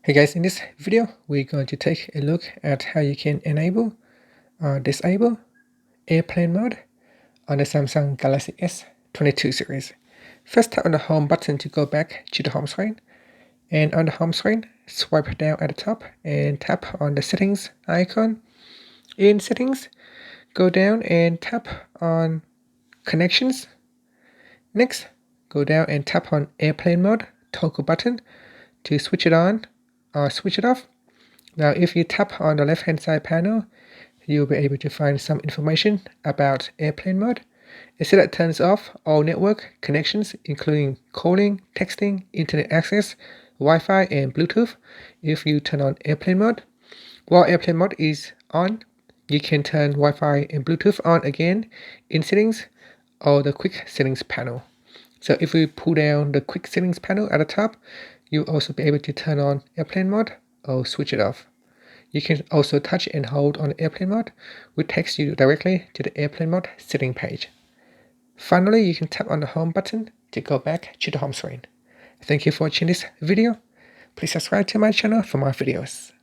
Hey guys, in this video, we're going to take a look at how you can enable or disable airplane mode on the Samsung Galaxy S22 series. First, tap on the home button to go back to the home screen. And on the home screen, swipe down at the top and tap on the settings icon. In settings, go down and tap on connections. Next, go down and tap on airplane mode toggle button to switch it on or switch it off. Now, if you tap on the left-hand side panel, you'll be able to find some information about airplane mode. It said it turns off all network connections, including calling, texting, internet access, Wi-Fi, and Bluetooth if you turn on airplane mode. While airplane mode is on, you can turn Wi-Fi and Bluetooth on again in settings or the quick settings panel. So if we pull down the quick settings panel at the top, you'll also be able to turn on airplane mode or switch it off. You can also touch and hold on airplane mode, which takes you directly to the airplane mode setting page. Finally, you can tap on the home button to go back to the home screen. Thank you for watching this video. Please subscribe to my channel for more videos.